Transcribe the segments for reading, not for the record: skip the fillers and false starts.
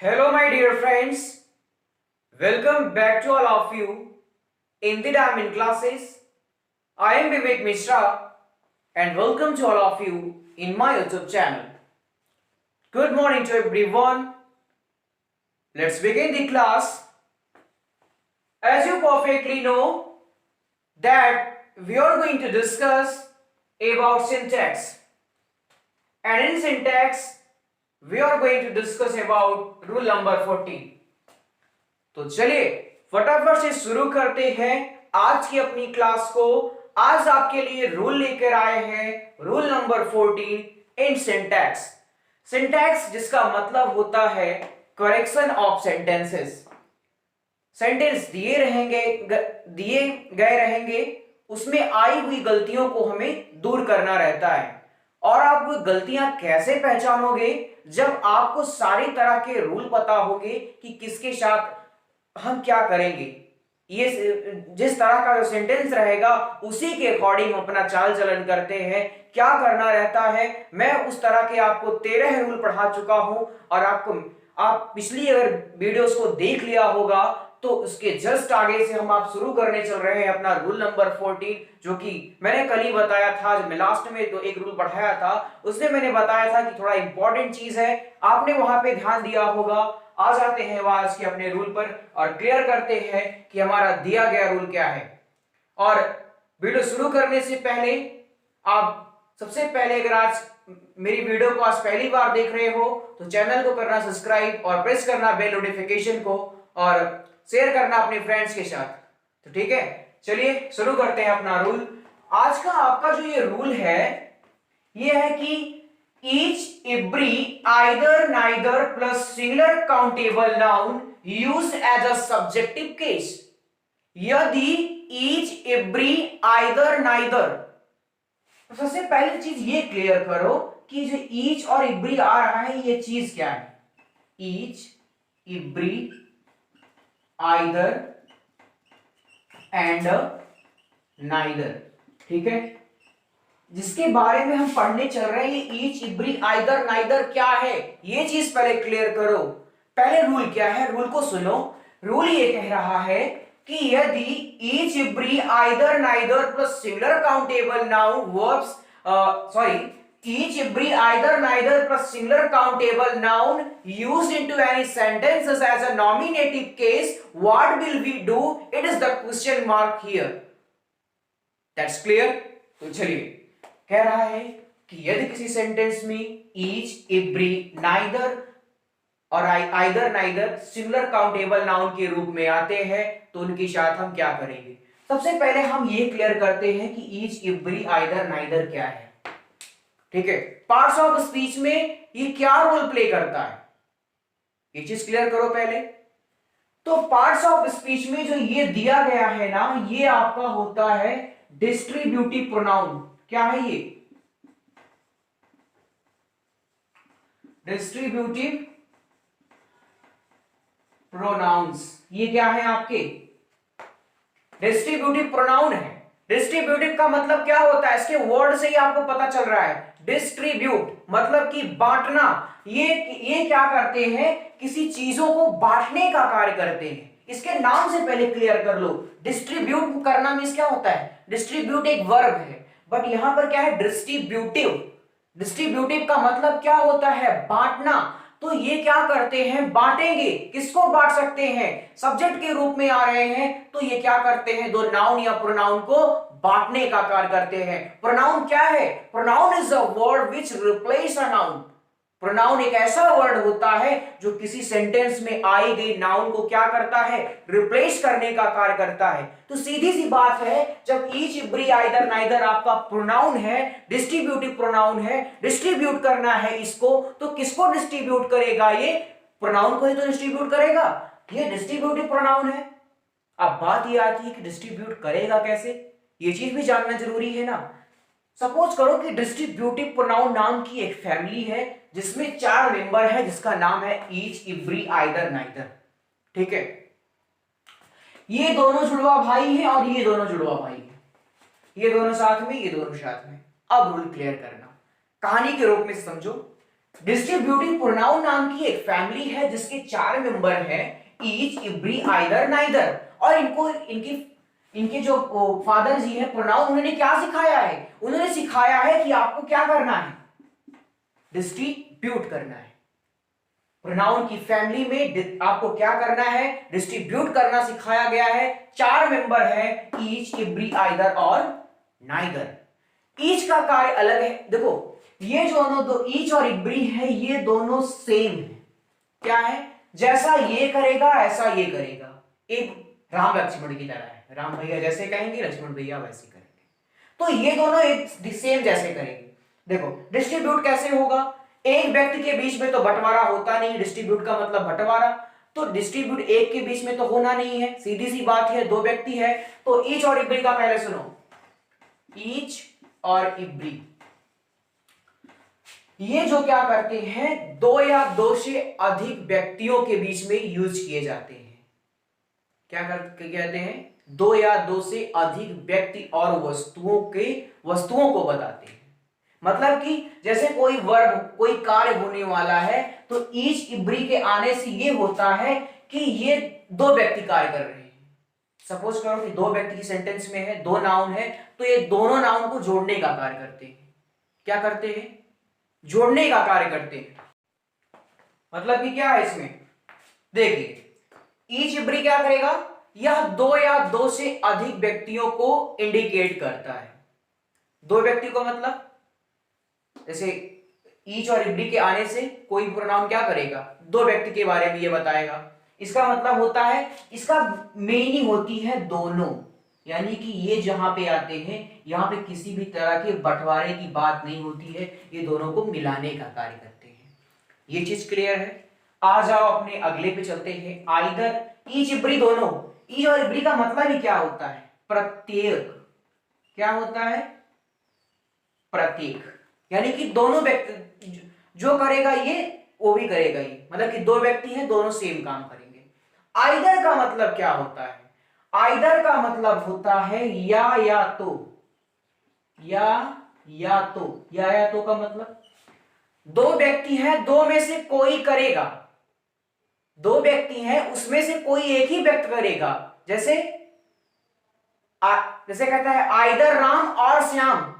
Hello, my dear friends. Welcome back to all of you in the Diamond classes. I am Vivek Mishra and welcome to all of you in my YouTube channel. Good morning to everyone. Let's begin the class. As you perfectly know that we are going to discuss about syntax, and in syntax we are going to discuss about rule number 14. तो चलिए फटाफट से शुरू करते हैं आज की अपनी क्लास को। आज आपके लिए रूल लेकर आए हैं रूल नंबर 14 इन सिंटैक्स। सिंटैक्स जिसका मतलब होता है करेक्शन ऑफ सेंटेंसेस। सेंटेंस दिए गए रहेंगे, उसमें आई हुई गलतियों को हमें दूर करना रहता है। और आप वो गलतियां कैसे पहचानोगे? जब आपको सारी तरह के रूल पता होंगे कि किसके साथ हम क्या करेंगे। ये जिस तरह का जो सेंटेंस रहेगा उसी के अकॉर्डिंग हम अपना चाल चलन करते हैं, क्या करना रहता है। मैं उस तरह के आपको 13 रूल पढ़ा चुका हूं और आप पिछली अगर वीडियोस को देख लिया होगा तो उसके जस्ट आगे से हम आप शुरू करने चल रहे हैं अपना रूल नंबर 14, जो कि मैंने कल ही बताया था। जब मैं लास्ट में तो एक रूल पढ़ाया था उसमें मैंने बताया था कि थोड़ा इंपॉर्टेंट चीज है, आपने वहां पे ध्यान दिया होगा। आ जाते हैं आज के अपने रूल पर और क्लियर करते हैं कि हमारा दिया गया रूल क्या है। और वीडियो शुरू करने से पहले आप सबसे पहले अगर आज मेरी वीडियो को आज पहली बार देख रहे हो तो चैनल को करना सब्सक्राइब और प्रेस करना बेल नोटिफिकेशन को और शेयर करना अपने फ्रेंड्स के साथ। तो ठीक है, चलिए शुरू करते हैं अपना रूल। आज का आपका जो ये रूल है ये है कि each, every, either, neither plus singular countable noun used as a subjective case। यदि each, every, either, neither, तो सबसे पहली चीज ये क्लियर करो कि जो each और every आ रहा है ये चीज क्या है। each, every, either and neither, ठीक है, जिसके बारे में हम पढ़ने चल रहे हैं। ईच, एवरी, आइदर, नाइदर क्या है ये चीज पहले क्लियर करो। पहले रूल क्या है, रूल को सुनो। रूल ये कह रहा है कि यदि each, every, either, neither plus singular countable noun verbs each, every, either, neither plus singular countable noun used into any sentences as a nominative case, what will we do? It is the question mark here. That's clear? तो चलिए कह रहा है कि यदि किसी sentence में each, every, neither और either, neither singular countable noun के रूप में आते हैं तो उनके साथ हम क्या करेंगे। सबसे पहले हम ये क्लियर करते हैं कि each, every, either, neither क्या है। ठीक है, पार्ट्स ऑफ स्पीच में ये क्या रोल प्ले करता है ये चीज क्लियर करो पहले। तो पार्ट्स ऑफ स्पीच में जो ये दिया गया है ना, ये आपका होता है डिस्ट्रीब्यूटिव प्रोनाउन। क्या है ये? Distributive pronounce. ये क्या है आपके? डिस्ट्रीब्यूटिव प्रोनाउन है। डिस्ट्रीब्यूटिव का मतलब क्या होता है? इसके वर्ड से ही आपको पता चल रहा है। डिस्ट्रीब्यूट मतलब कि बांटना। ये क्या करते हैं? किसी चीजों को बांटने का कार्य करते हैं। इसके नाम से पहले क्लियर कर लो। डिस्ट्रीब्यूट करना मींस क्या होता है? डिस्ट्रीब्यूट एक वर्ब है, बट यहां पर क्या है? डिस्ट्रीब्यूटिव। डिस्ट्रीब्यूटिव का मतलब क्या होता है? बांटना। तो ये क्या करते हैं? बांटेंगे। किसको बांट सकते हैं? सब्जेक्ट के रूप में आ रहे हैं तो ये क्या करते हैं? दो नाउन या प्रोनाउन को बांटने का कार्य करते हैं। प्रोनाउन क्या है? Pronoun is a word which replace a noun. Pronoun एक ऐसा वर्ड होता है जो किसी सेंटेंस में आई गई नाउन को क्या करता है? रिप्लेस करने का कार्य करता है। तो सीधी सी बात है, जब ईच, एवरी, आइदर, नाइदर आपका प्रोनाउन है, डिस्ट्रीब्यूटिव प्रोनाउन है, डिस्ट्रीब्यूट करना है इसको, तो किसको डिस्ट्रीब्यूट करेगा? ये प्रोनाउन को ही तो डिस्ट्रीब्यूट करेगा। ये डिस्ट्रीब्यूटिव प्रोनाउन है। अब बात ये आती है कि डिस्ट्रीब्यूट करेगा कैसे, ये चीज भी जानना जरूरी है ना। सपोज करो कि डिस्ट्रीब्यूटिव प्रोनाउन नाम की एक फैमिली है जिसमें 4 मेंबर है, जिसका नाम है ईच, एवरी, आइदर, नाइदर। ठीक है, ये दोनों जुड़वा भाई हैं और ये दोनों जुड़वा भाई हैं। ये दोनों साथ में, ये दोनों साथ में। अब रूल क्लियर करना, कहानी के रूप में समझो। डिस्ट्रीब्यूटिव प्रोनाउन नाम की एक फैमिली है जिसके 4 मेंबर हैं, ईच, इब्री, आइदर, नाइदर। और इनको इनकी इनके जो फादर जी है प्रोनाउन, उन्होंने क्या सिखाया है? उन्होंने सिखाया है कि आपको क्या करना है? डिस्ट्रीब्यूट करना है। प्रोनाउन की फैमिली में आपको क्या करना है? डिस्ट्रीब्यूट करना सिखाया गया है। 4 मेंबर है, ईच, इब्री, आइदर और नाइदर। ईच का कार्य अलग है। देखो ये जो दो ईच और इब्री है, ये दोनों सेम है। क्या है? जैसा ये करेगा ऐसा ये करेगा। एक राम लक्ष्मण की तरह है। राम भैया जैसे कहेंगे, लक्ष्मण भैया वैसे करेंगे। तो ये दोनों एक सेम जैसे करेंगे। देखो डिस्ट्रीब्यूट कैसे होगा? एक व्यक्ति के बीच में तो बंटवारा होता नहीं, डिस्ट्रीब्यूट का मतलब बंटवारा। तो डिस्ट्रीब्यूट एक के बीच में तो होना नहीं है, सीधी सी बात है, 2 व्यक्ति है। तो ईच और इब्री का पहले सुनो, ईच और इब्री ये जो क्या करते हैं, 2 या 2 से अधिक व्यक्तियों के बीच में यूज किए जाते हैं। क्या कहते हैं? 2 या 2 से अधिक व्यक्ति और वस्तुओं को बताते हैं। मतलब कि जैसे कोई वर्ब, कोई कार्य होने वाला है, तो ईच, इब्री के आने से ये होता है कि ये 2 व्यक्ति कार्य कर रहे हैं। सपोज करो कि 2 व्यक्ति की सेंटेंस में है, 2 नाउन है, तो ये दोनों नाउन को जोड़ने का कार्य करते हैं। क्या करते हैं? जोड़ने का कार्य करते हैं। मतलब कि क्या है इसमें? देखिए ईच, इब्री क्या करेगा? यह 2 या 2 से अधिक व्यक्तियों को इंडिकेट करता है। 2 व्यक्ति को मतलब जैसे ईच और इब्री के आने से कोई प्रोनाउन क्या करेगा? 2 व्यक्ति के बारे में ये बताएगा। इसका मतलब होता है, इसका मीनिंग होती है दोनों। यानी कि ये जहां पे आते हैं, यहां पे किसी भी तरह के बंटवारे की बात नहीं होती है, ये दोनों को मिलाने का कार्य करते हैं। ये चीज क्लियर है? आ जाओ अपने अगले पे चलते हैं। आइदर, ईच, इब्री दोनों। ईच और इब्री का मतलब ही क्या होता है? प्रत्येक। क्या होता है? प्रत्येक। यानी कि दोनों व्यक्ति जो करेगा ये, वो भी करेगा ये। मतलब कि 2 व्यक्ति हैं, दोनों सेम काम करेंगे। आइदर का मतलब क्या होता है? आइदर का मतलब होता है या तो। या तो का मतलब 2 व्यक्ति हैं, 2 में से कोई करेगा। 2 व्यक्ति हैं, उसमें से कोई एक ही व्यक्त करेगा। जैसे जैसे कहता है आइदर राम और श्याम,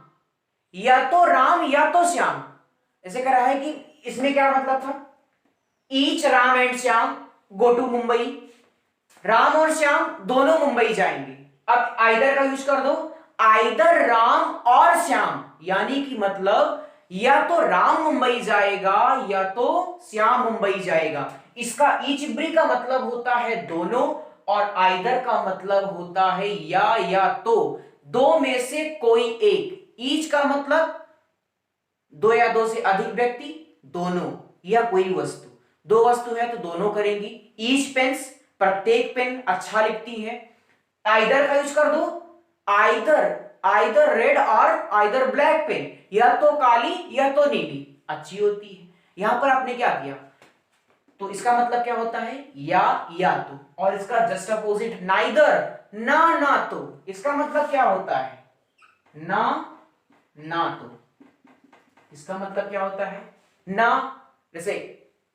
या तो राम या तो श्याम। ऐसे कह रहा है कि इसमें क्या मतलब था? Each Ram and Shyam go to Mumbai. Ram और श्याम दोनों मुंबई जाएंगे। अब आइदर का यूज कर दो, आइदर राम और श्याम, यानी कि मतलब या तो राम मुंबई जाएगा या तो श्याम मुंबई जाएगा। इसका ईच, इब्री का मतलब होता है दोनों, और आइदर का मतलब होता है या तो। 2 में से कोई एक। ईच का मतलब 2 या 2 से अधिक व्यक्ति, दोनों, या कोई वस्तु। 2 वस्तु है तो दोनों करेंगी। ईच पेन्स, प्रत्येक पेन अच्छा लिखती है। आइदर का यूज कर दो, आइदर रेड और आइदर ब्लैक पेन, या तो काली या तो नीली अच्छी होती है। यहां पर आपने क्या किया? तो इसका मतलब क्या होता है? या तो। और इसका जस्ट अपोजिट नाइदर, ना तो। इसका मतलब क्या होता है? ना तो। इसका मतलब क्या होता है? ना, जैसे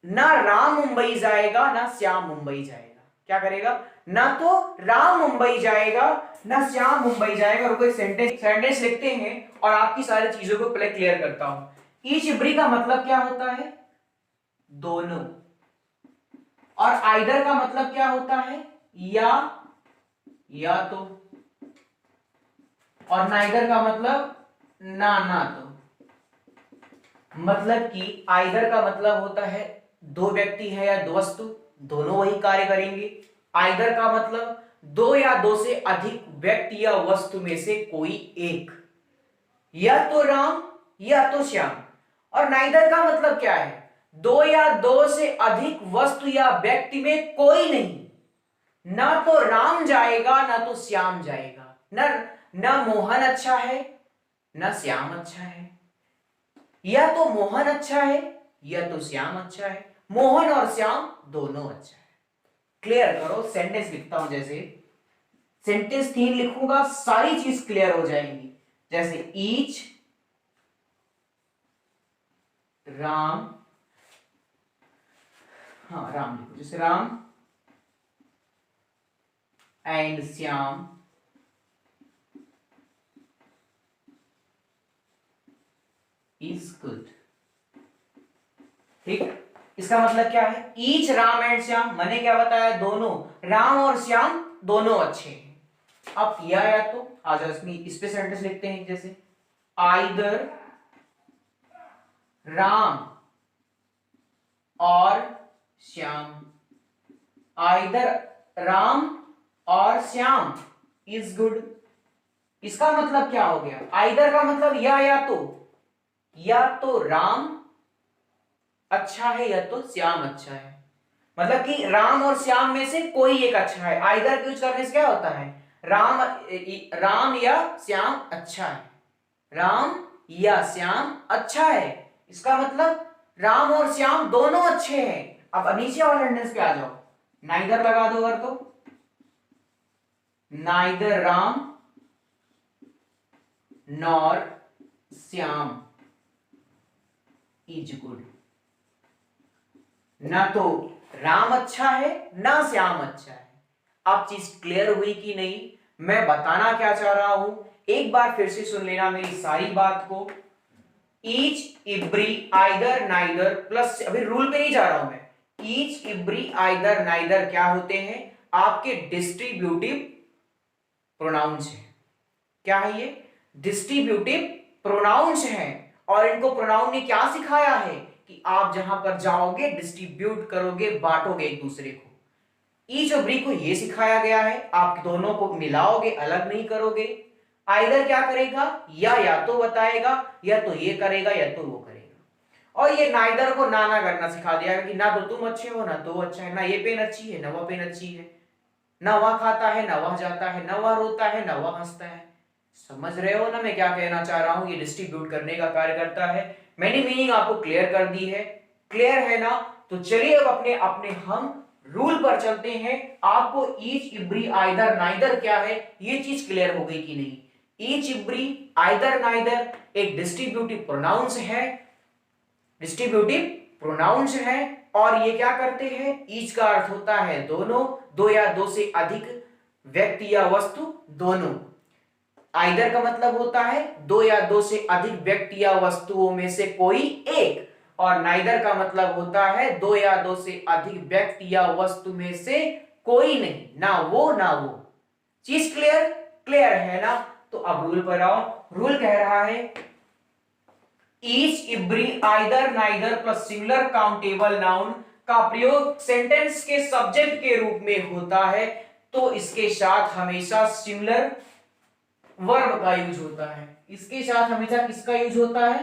ना राम मुंबई जाएगा ना श्याम मुंबई जाएगा। क्या करेगा? ना तो राम मुंबई जाएगा ना श्याम मुंबई जाएगा। और कोई सेंटेंस लिखते हैं और आपकी सारी चीजों को पहले क्लियर करता हूं। ईच, इब्री का मतलब क्या होता है? दोनों। और आइदर का मतलब क्या होता है? या तो। और नाइदर का मतलब ना तो। मतलब कि आइदर का मतलब होता है 2 व्यक्ति है या 2 वस्तु, दोनों वही कार्य करेंगे। आइदर का मतलब 2 या 2 से अधिक व्यक्ति या वस्तु में से कोई एक, या तो राम या तो श्याम। और नाइदर का मतलब क्या है? 2 या 2 से अधिक वस्तु या व्यक्ति में कोई नहीं। ना तो राम जाएगा ना तो श्याम जाएगा। ना मोहन अच्छा है ना श्याम अच्छा है। या तो मोहन अच्छा है या तो श्याम अच्छा है। मोहन और श्याम दोनों अच्छा है। क्लियर करो। सेंटेंस लिखता हूं, जैसे सेंटेंस 3 लिखूंगा, सारी चीज क्लियर हो जाएंगी। जैसे ईच राम हाँ राम लिखो, जैसे Ram and Shyam is good. ठीक, इसका मतलब क्या है, ईच राम एंड श्याम, मैंने क्या बताया, दोनों राम और श्याम दोनों अच्छे हैं। अब या तो आ जाओ इसमें, इस पे सेंटेंस लिखते हैं, जैसे आइदर राम और श्याम, आइदर राम और श्याम इज गुड। इसका मतलब क्या हो गया, आइदर का मतलब या तो राम अच्छा है या तो श्याम अच्छा है, मतलब कि राम और श्याम में से कोई एक अच्छा है। आइदर यूज करने से क्या होता है, राम या श्याम अच्छा है, राम या श्याम अच्छा है, इसका मतलब राम और श्याम दोनों अच्छे हैं। अब नीचे वाले सेंटेंस पे आ जाओ, नाइदर लगा दो अगर तो, neither Ram nor Shyam is good. ना तो राम अच्छा है ना श्याम अच्छा है। अब चीज क्लियर हुई कि नहीं, मैं बताना क्या चाह रहा हूं, एक बार फिर से सुन लेना मेरी सारी बात को। Each every either neither plus, अभी रूल पे नहीं जा रहा हूं मैं, ईच इब्री आइदर नाइदर क्या होते हैं, आपके डिस्ट्रीब्यूटिव प्रोनाउंस है। क्या है ये, डिस्ट्रीब्यूटिव प्रोनाउंस है। और इनको प्रोनाउन ने क्या सिखाया है कि आप जहां पर जाओगे डिस्ट्रीब्यूट करोगे, बांटोगे एक दूसरे को। ईच और ब्री को यह सिखाया गया है, आप दोनों को मिलाओगे, अलग नहीं करोगे। आइदर क्या करेगा, या तो बताएगा, या तो ये करेगा या तो वो करेगा। और ये नाइदर को ना करना सिखा दिया कि ना तो तुम अच्छे हो ना तो वो अच्छा है, ना ये पेन अच्छी है ना वह पेन अच्छी है, ना वह खाता है ना वह जाता है, ना वह रोता है ना वह हंसता है। समझ रहे हो ना मैं क्या कहना चाह रहा हूं, ये डिस्ट्रीब्यूट करने का कार्य करता है। मैंने मीनिंग आपको क्लियर कर दी है, क्लियर है ना। तो चलिए अब अपने अपने हम रूल पर चलते हैं। आपको ईच इब्री आइदर नाइदर क्या है ये चीज क्लियर हो गई कि नहीं। ईच इब्री आइदर नाइदर एक डिस्ट्रीब्यूटिव प्रोनाउंस है, डिस्ट्रीब्यूटिव प्रोनाउंस है। और ये क्या करते हैं, ईच का अर्थ होता है दोनों, दो या दो से अधिक व्यक्ति या वस्तु दोनों। आइदर का मतलब होता है दो या दो से अधिक व्यक्ति या वस्तुओं में से कोई एक, और नाइदर का मतलब होता है दो या दो से अधिक व्यक्ति या वस्तु में से कोई नहीं, ना वो ना वो। चीज क्लियर, क्लियर है ना। तो अब रूल पर आओ। रूल कह रहा है each every either neither plus singular countable noun का प्रयोग सेंटेंस के सब्जेक्ट के रूप में होता है, तो इसके साथ हमेशा सिंगुलर वर्ब का यूज होता है। इसके साथ हमेशा किसका यूज होता है,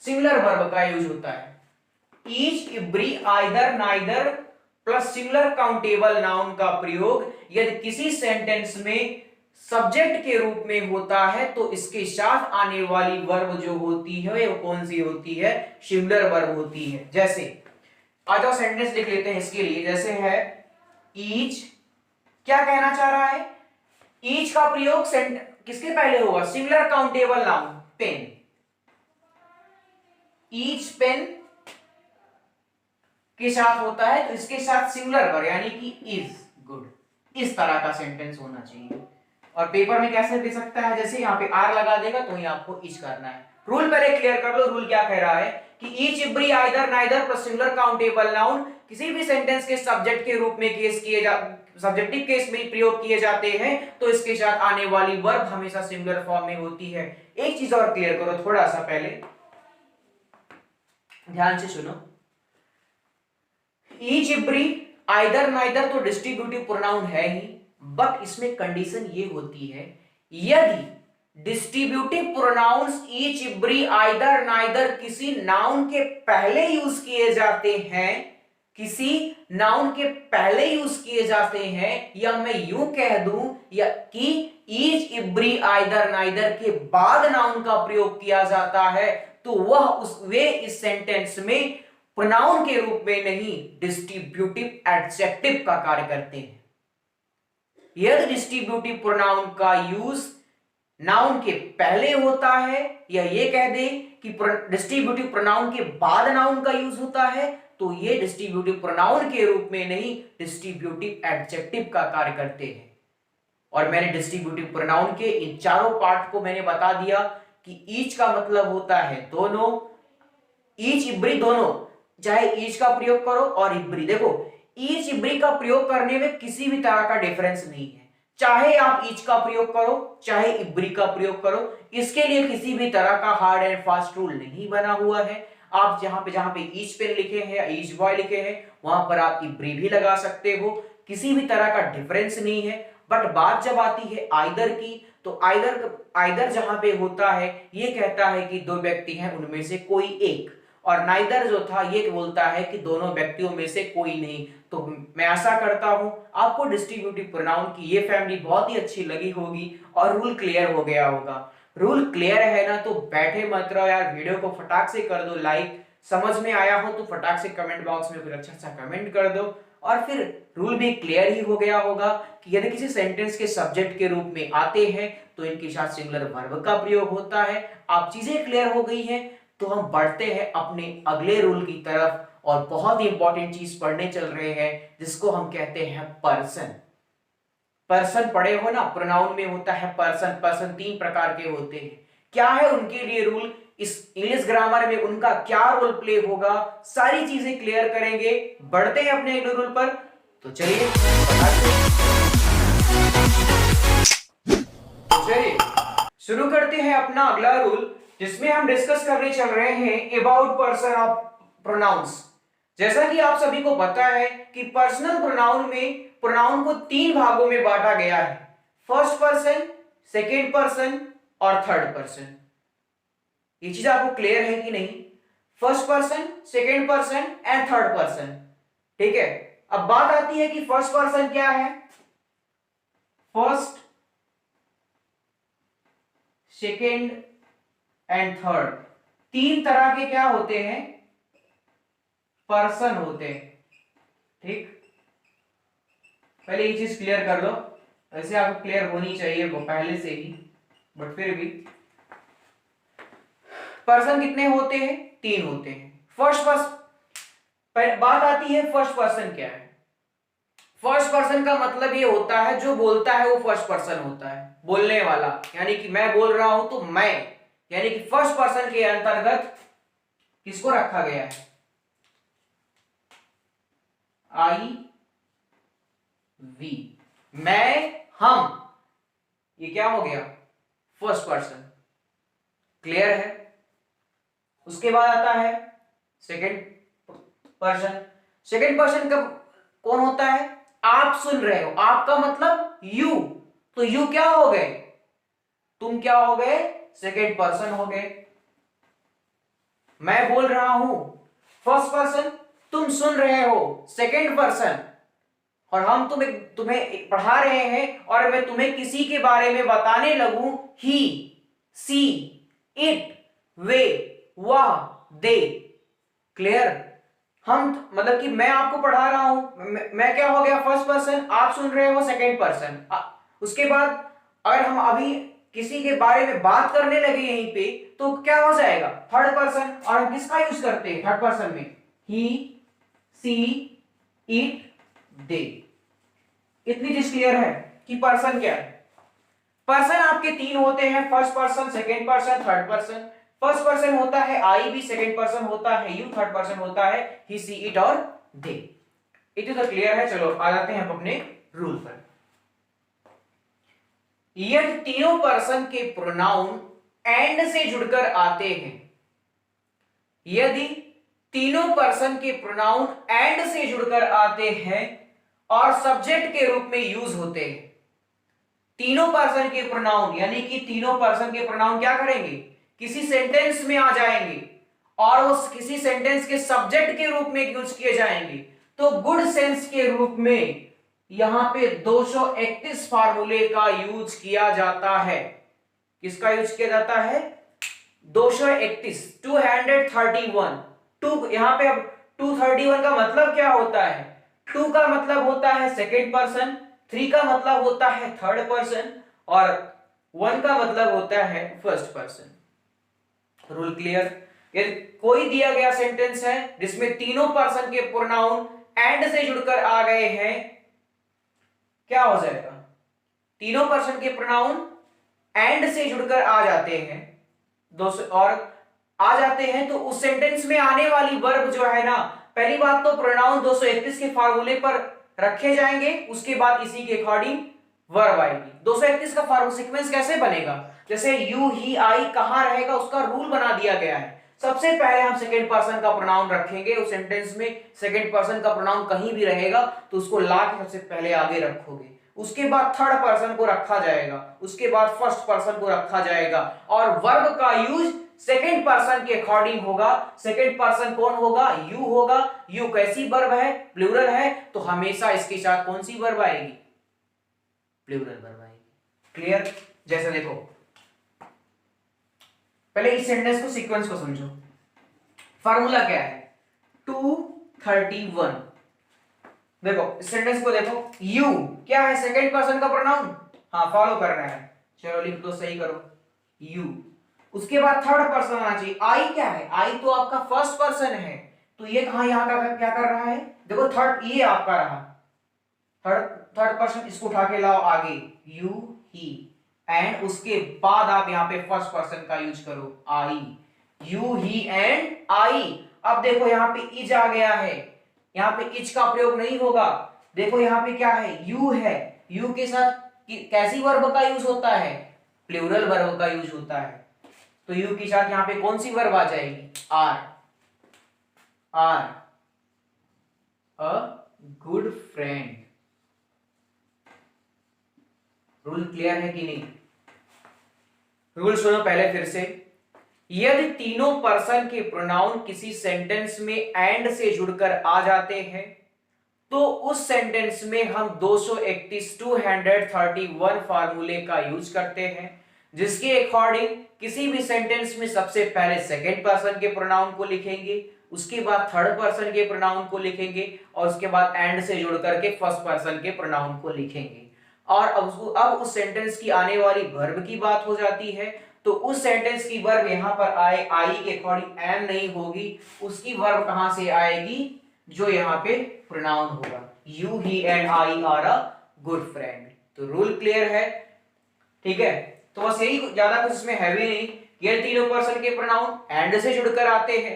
सिंगुलर वर्ब का यूज होता है। Each every either neither plus singular countable noun का प्रयोग यदि किसी सेंटेंस में सब्जेक्ट के रूप में होता है, तो इसके साथ आने वाली वर्ब जो होती है वो कौन सी होती है, सिंगुलर वर्ब होती है। जैसे आ जाओ सेंटेंस लिख लेते हैं इसके लिए, जैसे है ईच, क्या कहना चाह रहा है, ईच का प्रयोग किसके पहले होगा, singular countable noun pen, each pen के साथ होता है, तो इसके साथ सिंगुलर वर्ब यानी कि इज गुड, इस तरह का सेंटेंस होना चाहिए। और पेपर में कैसे दे सकता है, जैसे यहाँ पे आर लगा देगा तो ही आपको इच करना है। रूल पहले क्लियर कर लो। रूल क्या कह रहा है कि each every either neither plus singular countable noun किसी भी सेंटेंस के सब्जेक्ट के रूप में सब्जेक्टिव केस में प्रयोग किए जाते हैं, तो इसके साथ आने वाली वर्ब हमेशा सिंगुलर फॉर्म में होती है। एक चीज और क्लियर करो थोड़ा सा पहले, ध्यान से सुनो। ईच इब्री आइदर नाइदर तो डिस्ट्रीब्यूटिव प्रोनाउन है ही, बट इसमें कंडीशन ये होती है यदि distributive pronounce each every either neither किसी नाउन के पहले यूज किए जाते हैं, किसी नाउन के पहले यूज किए जाते हैं, या मैं यूं कह दूं या कि ईच इब्री आइदर नाइदर के बाद नाउन का प्रयोग किया जाता है, तो वह वे इस सेंटेंस में प्रोनाउन के रूप में नहीं डिस्ट्रीब्यूटिव एडजेक्टिव का कार्य करते हैं। यदि डिस्ट्रीब्यूटिव प्रोनाउन का यूज नाउन के पहले होता है, या ये कह दे कि डिस्ट्रीब्यूटिव प्रोनाउन के बाद नाउन का यूज होता है, तो ये डिस्ट्रीब्यूटिव प्रोनाउन के रूप में नहीं, डिस्ट्रीब्यूटिव एडजेक्टिव का कार्य करते हैं। और मैंने डिस्ट्रीब्यूटिव प्रोनाउन के इन चारों पार्ट को मैंने बता दिया कि ईच का मतलब होता है दोनों, ईच इब्री दोनों, चाहे ईच का प्रयोग करो और इब्री। देखो ईच इब्री का प्रयोग करने में किसी भी तरह का डिफरेंस नहीं है, चाहे आप ईच का प्रयोग करो चाहे इब्री का प्रयोग करो, इसके लिए किसी भी तरह का हार्ड एंड फास्ट रूल नहीं बना हुआ है। आप जहां पे ईच पेन लिखे हैं या ईच बॉय लिखे हैं वहां पर आप इब्री भी लगा सकते हो, किसी भी तरह का डिफरेंस नहीं है। बट बात जब आती है आइदर की, तो आइदर जहां पे होता है ये कहता है कि दो व्यक्ति हैं उनमें से कोई एक, और नाइदर जो था ये बोलता है कि दोनों व्यक्तियों में से कोई नहीं। तो मैं आशा करता हूं आपको डिस्ट्रीब्यूटिव प्रोनाउन की ये फैमिली बहुत ही अच्छी लगी होगी और रूल क्लियर हो गया होगा। रूल क्लियर है ना तो बैठे मत रहो यार, वीडियो को फटाक से कर दो लाइक, समझ में आया हो तो फटाक से कमेंट बॉक्स में कुछ अच्छा सा कमेंट कर दो। और फिर रूल भी क्लियर ही हो गया होगा कि यदि किसी सेंटेंस के सब्जेक्ट के रूप में आते हैं तो इनके साथ सिंगुलर वर्ब का प्रयोग होता है। आप चीजें क्लियर हो गई हैं तो हम बढ़ते हैं अपने अगले रूल की तरफ, और बहुत ही इंपॉर्टेंट चीज पढ़ने चल रहे हैं जिसको हम कहते हैं पर्सन। पर्सन पढ़े हो ना, प्रोनाउन में होता है पर्सन। पर्सन तीन प्रकार के होते हैं, क्या है उनके लिए रूल, इस इंग्लिश ग्रामर में उनका क्या रोल प्ले होगा, सारी चीजें क्लियर करेंगे। बढ़ते हैं अपने अगले रूल पर, तो चलिए शुरू करते हैं अपना अगला रूल, जिसमें हम डिस्कस करने चल रहे हैं अबाउट पर्सन ऑफ प्रोनाउंस। जैसा कि आप सभी को पता है कि पर्सनल प्रोनाउन में प्रोनाउन को तीन भागों में बांटा गया है, फर्स्ट पर्सन, सेकेंड पर्सन और थर्ड पर्सन। ये चीज आपको क्लियर है कि नहीं? First person, second person and third person, ठीक है। अब बात आती है कि फर्स्ट पर्सन क्या है। फर्स्ट, सेकेंड एंड थर्ड, तीन तरह के क्या होते हैं, पर्सन होते हैं, ठीक। पहले ये चीज क्लियर कर लो, वैसे आपको क्लियर होनी चाहिए वो पहले से ही, बट फिर भी पर्सन कितने होते हैं, तीन होते हैं। फर्स्ट पर्सन, बात आती है फर्स्ट पर्सन क्या है। फर्स्ट पर्सन का मतलब ये होता है जो बोलता है वो फर्स्ट पर्सन होता है, बोलने वाला, यानी कि मैं बोल रहा हूं तो मैं, यानी कि फर्स्ट पर्सन के अंतर्गत किसको रखा गया है, आई वी, मैं, हम, ये क्या हो गया, फर्स्ट पर्सन। क्लियर है? उसके बाद आता है सेकेंड पर्सन। सेकेंड पर्सन का कौन होता है, आप सुन रहे हो, आपका मतलब यू, तो यू क्या हो गए, तुम क्या हो गए, सेकेंड पर्सन हो गए। मैं बोल रहा हूं, फर्स्ट पर्सन, तुम सुन रहे हो, सेकेंड पर्सन, और हम तुम्हें पढ़ा रहे हैं और मैं तुम्हें किसी के बारे में बताने लगूं, ही, सी, इट, वे, वह, दे। क्लियर? हम मतलब कि मैं आपको पढ़ा रहा हूं, मैं क्या हो गया, फर्स्ट पर्सन, आप सुन रहे हो, सेकेंड पर्सन। उसके बाद अगर हम अभी किसी के बारे में बात करने लगे यहीं पे तो क्या हो जाएगा, थर्ड पर्सन। और हम किसका यूज करते हैं थर्ड पर्सन में, ही, सी, इट, दे। इतनी चीज क्लियर है कि पर्सन क्या है। पर्सन आपके तीन होते हैं, first person, second person, third person. First person होता है आई भी, सेकेंड पर्सन होता है यू, थर्ड पर्सन होता है ही, सी, इट और दे। इतना तो क्लियर है। चलो आ जाते हैं हम अपने रूल पर। यदि तीनों पर्सन के प्रोनाउन एंड से जुड़कर आते हैं, यदि तीनों पर्सन के प्रोनाउन एंड से जुड़कर आते हैं और सब्जेक्ट के रूप में यूज होते हैं, तीनों पर्सन के प्रोनाउन, यानी कि तीनों पर्सन के प्रोनाउन क्या करेंगे, किसी सेंटेंस में आ जाएंगे और उस किसी सेंटेंस के सब्जेक्ट के रूप में यूज किए जाएंगे, तो गुड सेंस के रूप में यहां पे 231 फार्मूले का यूज किया जाता है। किसका यूज किया जाता है, 231, 231। टू यहां पे अब 231 का मतलब क्या होता है, 2 का मतलब होता है सेकेंड पर्सन, 3 का मतलब होता है थर्ड पर्सन और 1 का मतलब होता है फर्स्ट पर्सन। Rule clear? यदि कोई दिया गया सेंटेंस है जिसमें तीनों पर्सन के प्रोनाउन एंड से जुड़कर आ गए हैं, क्या हो जाएगा? तीनों पर्सन के प्रोनाउन एंड से जुड़कर आ जाते हैं और आ जाते हैं तो उस सेंटेंस में आने वाली वर्ब जो है ना, पहली बात तो प्रोनाउन 231 के फार्मूले पर रखे जाएंगे, उसके बाद इसी के अकॉर्डिंग वर्ब आएगी। 231 का फार्मूला सीक्वेंस कैसे बनेगा? जैसे यू ही आई कहां रहेगा उसका रूल बना दिया गया है। सबसे पहले हम सेकंड पर्सन का प्रोनाउन रखेंगे उस सेंटेंस में, सेकंड पर्सन का प्रोनाउन कहीं भी रहेगा तो उसको ला के सबसे पहले आगे रखोगे, उसके बाद थर्ड पर्सन को रखा जाएगा, उसके बाद फर्स्ट पर्सन को रखा जाएगा और वर्ब का यूज सेकंड पर्सन के अकॉर्डिंग होगा। सेकंड पर्सन कौन होगा? यू होगा। यू कैसी वर्ब है? प्लूरल है, तो हमेशा इसके साथ कौन सी वर्ब आएगी? प्लूरल वर्ब आएगी। क्लियर? जैसे देखो, पहले इस सेंटेंस को सीक्वेंस को समझो। फार्मूला क्या है? 231। देखो इस सेंटेंस को देखो, यू क्या है? सेकंड पर्सन का प्रोनाउन, हाँ फॉलो कर रहा है, चलो लिख दो, सही करो, यू। उसके बाद थर्ड पर्सन आना चाहिए। आई क्या है? आई तो आपका फर्स्ट पर्सन है, तो ये कहां यहां का क्या कर रहा है? देखो थर्ड, ये आपका रहा थर्ड पर्सन, इसको उठा के लाओ आगे, यू ही, एंड उसके बाद आप यहां पे फर्स्ट पर्सन का यूज करो, आई। यू ही एंड आई। अब देखो यहां पे इज आ गया है, यहां पे इज का प्रयोग नहीं होगा। देखो यहां पे क्या है? यू है, यू के साथ कैसी वर्ब का यूज होता है? प्लूरल वर्ब का यूज होता है। तो यू के साथ यहां पे कौन सी वर्ब आ जाएगी? Are. Are a good friend. Rule clear है कि नहीं? रूल सुनो पहले फिर से। यदि तीनों पर्सन के प्रोनाउन किसी सेंटेंस में एंड से जुड़कर आ जाते हैं तो उस सेंटेंस में हम 231 फार्मूले का यूज करते हैं, जिसके अकॉर्डिंग किसी भी सेंटेंस में सबसे पहले सेकंड पर्सन के प्रोनाउन को लिखेंगे, उसके बाद थर्ड पर्सन के प्रोनाउन को लिखेंगे और उसके बाद एंड से जुड़ करके फर्स्ट पर्सन के प्रोनाउन को लिखेंगे। और अब उस सेंटेंस की आने वाली वर्ब की बात हो जाती है, तो उस सेंटेंस की वर्ब यहां पर आए, आई के अकॉर्डिंग एम नहीं होगी, उसकी वर्ब कहां से आएगी? जो यहाँ पे प्रोनाउन होगा, you he and I are a good friend. तो रूल क्लियर है? ठीक है, तो बस यही, ज्यादा कुछ इसमें है भी नहीं। ये तीनों पर्सन के प्रोनाउन एंड से जुड़कर आते हैं,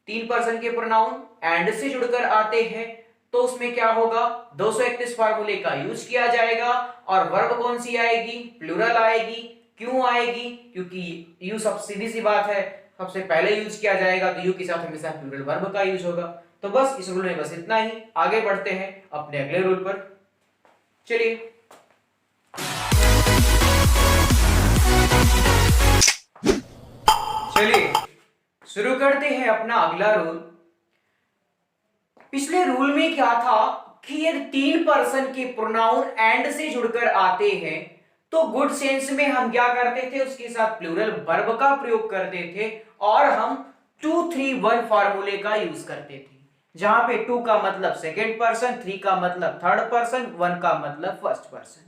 तीन पर्सन के प्रोनाउन एंड से जुड़कर आते हैं, तो उसमें क्या होगा? 231 फार्मूले का यूज किया जाएगा और वर्ब कौन सी आएगी? प्लूरल आएगी। क्यों आएगी? क्योंकि यू सब सीधी सी बात है, सबसे पहले यूज किया जाएगा तो यू के साथ हमेशा प्लूरल वर्ब का यूज होगा। तो बस इस रूल में बस इतना ही। आगे बढ़ते हैं अपने अगले रूल पर। चलिए, शुरू करते हैं अपना अगला रूल। पिछले रूल में क्या था कि यदि तीन पर्सन के प्रोनाउन एंड से जुड़कर आते हैं तो गुड सेंस में हम क्या करते थे? उसके साथ प्लूरल वर्ब का प्रयोग करते थे और हम 231 फार्मूले का यूज करते थे, जहां पे 2 का मतलब सेकेंड पर्सन, 3 का मतलब थर्ड पर्सन, 1 का मतलब फर्स्ट पर्सन।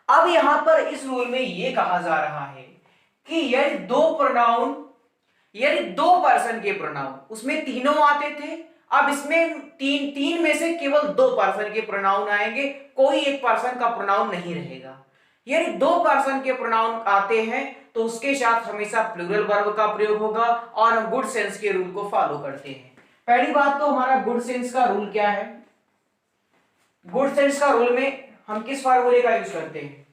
अब यहां पर इस रूल में यह कहा जा रहा है कि यदि दो पर्सन के प्रोनाउन, उसमें तीनों आते थे, अब इसमें तीन में से केवल 2 पर्सन के प्रोनाउन आएंगे, कोई एक पर्सन का प्रोनाउन नहीं रहेगा। यदि 2 पर्सन के प्रोनाउन आते हैं तो उसके साथ हमेशा प्लूरल वर्ब का प्रयोग होगा और हम गुड सेंस के रूल को फॉलो करते हैं। पहली बात तो हमारा गुड सेंस का रूल क्या है? गुड सेंस का रूल में हम किस फार्मूले का यूज करते हैं?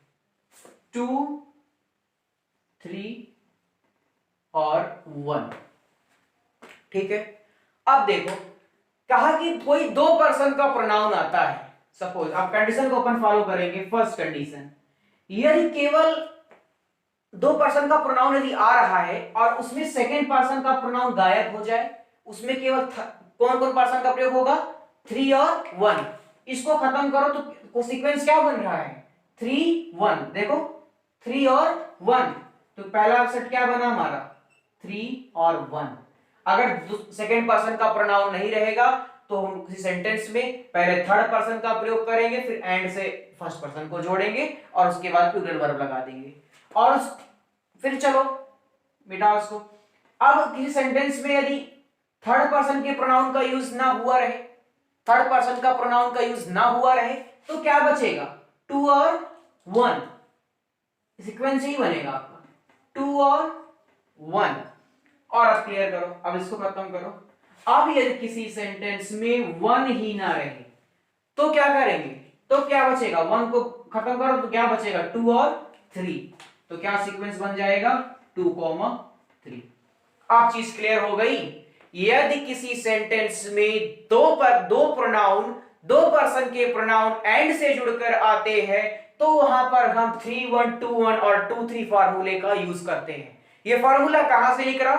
2, 3 और 1। ठीक है, अब देखो, कहा कि कोई 2 पर्सन का प्रोनाउन आता है। सपोज आप कंडीशन को अपन फॉलो करेंगे। फर्स्ट कंडीशन, यदि केवल 2 पर्सन का प्रोनाउन यदि आ रहा है और उसमें सेकंड पर्सन का प्रोनाउन गायब हो जाए, उसमें केवल कौन कौन पर्सन का प्रयोग होगा? 3 और 1। इसको खत्म करो तो सीक्वेंस क्या बन रहा है? 3, 1। देखो 3 और 1, तो पहला सेट क्या बना हमारा? 3 और 1। अगर सेकंड पर्सन का प्रोनाउन नहीं रहेगा तो हम किसी सेंटेंस में पहले थर्ड पर्सन का प्रयोग करेंगे, फिर एंड से फर्स्ट पर्सन को जोड़ेंगे और उसके बाद प्लूरल वर्ब लगा देंगे। और फिर चलो मिटाओ इसको। अब किसी सेंटेंस में यदि थर्ड पर्सन के प्रोनाउन का यूज ना हुआ रहे, थर्ड पर्सन का प्रोनाउन का यूज ना हुआ रहे, तो क्या बचेगा? टू और वन, सीक्वेंस ही बनेगा आपका, टू और वन। और अब क्लियर करो, अब इसको खत्म करो। अब यदि किसी सेंटेंस में वन ही ना रहे तो क्या करेंगे? तो क्या बचेगा? वन को खत्म करो तो क्या बचेगा? टू और थ्री। तो क्या सीक्वेंस बन जाएगा? 2, 3। अब चीज क्लियर हो गई। यदि किसी सेंटेंस में दो प्रोनाउन, दो पर्सन के प्रोनाउन एंड से जुड़कर आते हैं तो वहां पर हम 3 1 2 1 और 2 3 फार्मूले का यूज करते हैं। ये फार्मूला कहां से निकला?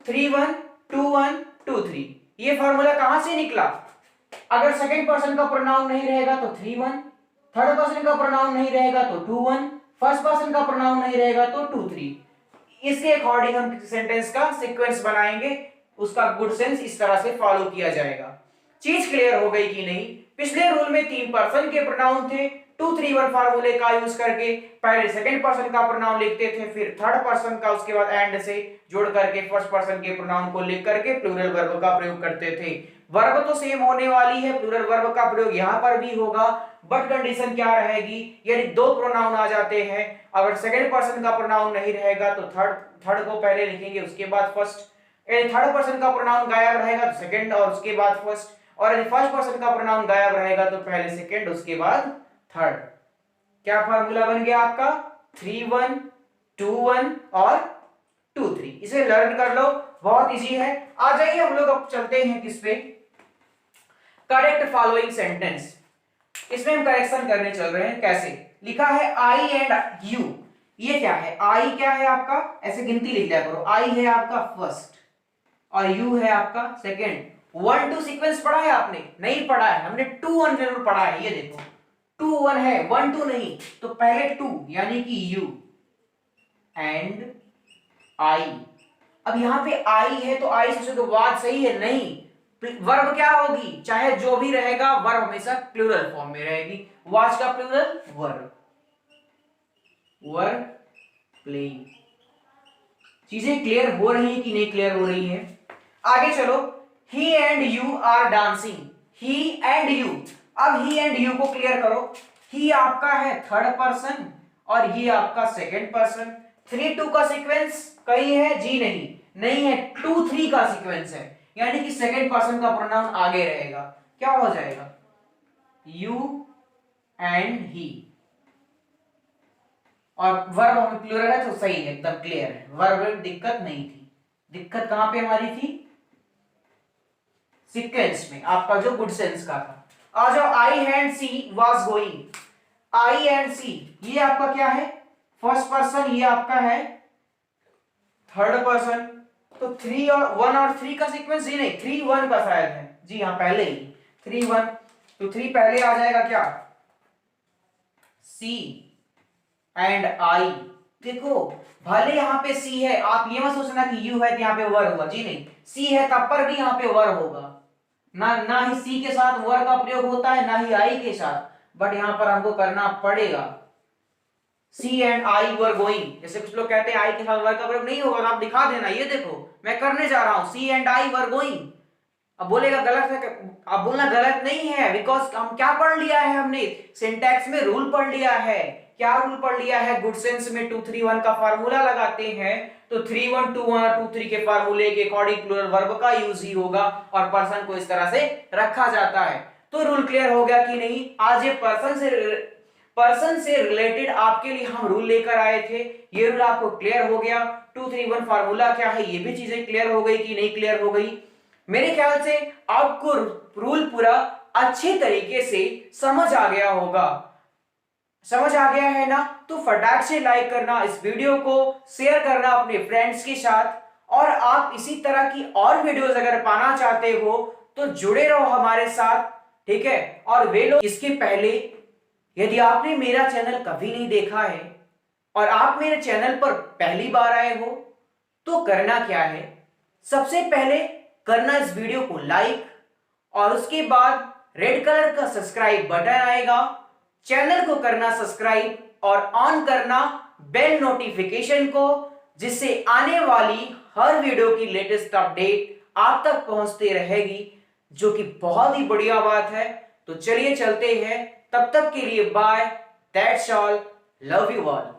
3 1 2 1 2 3। ये फार्मूला कहां से निकला? अगर सेकंड पर्सन का प्रोनाउन नहीं रहेगा तो 3 1, थर्ड पर्सन का प्रोनाउन नहीं रहेगा तो 2 1, फर्स्ट पर्सन का प्रोनाउन नहीं रहेगा तो 2 3। इसके अकॉर्डिंग हम सेंटेंस का सीक्वेंस बनाएंगे, उसका गुड सेंस इस तरह से फॉलो किया जाएगा। चीज क्लियर हो गई कि नहीं? पिछले रूल में 3 पर्सन के प्रोनाउन थे, 2 3 1 फार्मूले का यूज करके पहले सेकंड पर्सन का प्रोनाउन लिखते थे, फिर थर्ड पर्सन का, उसके बाद एंड से जोड़ करके फर्स्ट पर्सन के प्रोनाउन को लिख करके प्लूरल वर्ब का प्रयोग करते थे। वर्ब तो सेम होने वाली है, प्लूरल वर्ब का प्रयोग यहां पर भी होगा, बट कंडीशन क्या रहेगी? यदि दो प्रोनाउन आ जाते हैं, अगर सेकंड पर्सन का प्रोनाउन नहीं रहेगा तो थर्ड को पहले लिखेंगे, उसके बाद फर्स्ट। यदि थर्ड पर्सन का प्रोनाउन गायब रहेगा तो सेकंड और उसके बाद फर्स्ट, और यदि फर्स्ट पर्सन का प्रोनाउन गायब रहेगा तो पहले सेकंड उसके बाद थर्ड। क्या फार्मूला बन गया आपका? 3 1 2 1 और 2 3। इसे लर्न कर लो, बहुत इजी है। आ जाइए हम लोग अब चलते हैं किस पे? Correct following sentence. इसमें हम करेक्शन करने चल रहे हैं। कैसे? लिखा है आई एंड यू। ये क्या है? आई क्या है आपका? ऐसे गिनती लिख लिया करो। आई है आपका फर्स्ट और यू है आपका सेकंड। 1 2 सीक्वेंस पढ़ा है आपने? नहीं पढ़ा है, हमने 2 1 जरूर पढ़ा है। ये देखो 2 1 है, 1 2 नहीं। तो पहले 2 यानी कि यू एंड आई। अब यहां पे आई है तो आई से तो बात सही है? नहीं, वर्ब क्या होगी? चाहे जो भी रहेगा, वर्ब हमेशा प्लूरल फॉर्म में रहेगी। वाच का प्लूरल वर्ब, वर्ब प्लेइंग। चीजें क्लियर हो रही है कि नहीं क्लियर हो रही है? आगे चलो। He and you are dancing. He and you. अब ही एंड यू को क्लियर करो। ही आपका है थर्ड पर्सन और ये आपका सेकंड पर्सन। 3 2 का सीक्वेंस कहीं है? जी नहीं, नहीं है। 2 3 का सीक्वेंस है, यानी कि सेकंड पर्सन का प्रोनाउन आगे रहेगा। क्या हो जाएगा? You and he. और वर्ब हमें प्लूरल है तो सही है, एकदम क्लियर है। वर्ब में दिक्कत नहीं थी। दिक्कत कहां पे हमारी थी? सीक्वेंस में, आपका जो गुड सेंस का था। आ जाओ। I and she was going. I and she ये आपका क्या है? फर्स्ट पर्सन, ये आपका है थर्ड पर्सन। तो 3 और 1 और 3 का सीक्वेंस जी नहीं, 3 1 का शायद है। जी हाँ, पहले ही 3 1। तो 3 पहले आ जाएगा क्या? सी एंड आई। देखो भले यहां पे सी है, आप ये मत सोचना कि यू है तो यहां पे वर होगा। जी नहीं, सी है तब पर भी यहां पे वर होगा। ना ही सी के साथ वर का प्रयोग होता है, ना ही आई के साथ, बट यहां पर हमको करना पड़ेगा। सी एंड आई वर गोइंग। जैसे कुछ लोग कहते हैं आई के साथ वर का प्रयोग नहीं होगा, तो आप दिखा देना, ये देखो मैं करने जा रहा हूं, सी एंड आई वर गोइंग। अब बोलेगा गलत है, अब बोलना गलत नहीं है, बिकॉज हम क्या पढ़ लिया है? हमने सिंटैक्स में रूल पढ़ लिया है। क्या रूल पढ़ लिया है? गुड सेंस में 2 3 1 का फार्मूला लगाते हैं तो 3 1 2 1 और 2 3 के फार्मूले के अकॉर्डिंग प्लूरल वर्ब का यूज ही होगा और पर्सन को इस तरह से रखा जाता है। तो रूल क्लियर हो गया कि नहीं? आज ये पर्सन से रिलेटेड आपके लिए हम रूल लेकर आए थे। ये रूल आपको क्लियर हो गया। 2 3 1 फार्मूला क्या है, ये भी चीजें क्लियर हो गई कि नहीं क्लियर हो गई? मेरे ख्याल से आपको रूल पूरा अच्छे तरीके से समझ आ गया होगा। समझ आ गया है ना? तो फटाक से लाइक करना, इस वीडियो को शेयर करना अपने फ्रेंड्स के साथ, और आप इसी तरह की और वीडियोस अगर पाना चाहते हो तो जुड़े रहो हमारे साथ, ठीक है? और वे लोग, इसके पहले यदि आपने मेरा चैनल कभी नहीं देखा है और आप मेरे चैनल पर पहली बार आए हो तो करना क्या है? सबसे पहले करना इस वीडियो को लाइक, और उसके बाद रेड कलर का सब्सक्राइब बटन आएगा, चैनल को करना सब्सक्राइब और ऑन करना बेल नोटिफिकेशन को, जिससे आने वाली हर वीडियो की लेटेस्ट अपडेट आप तक पहुंचती रहेगी, जो कि बहुत ही बढ़िया बात है। तो चलिए चलते हैं, तब तक के लिए bye, that's all, love you all.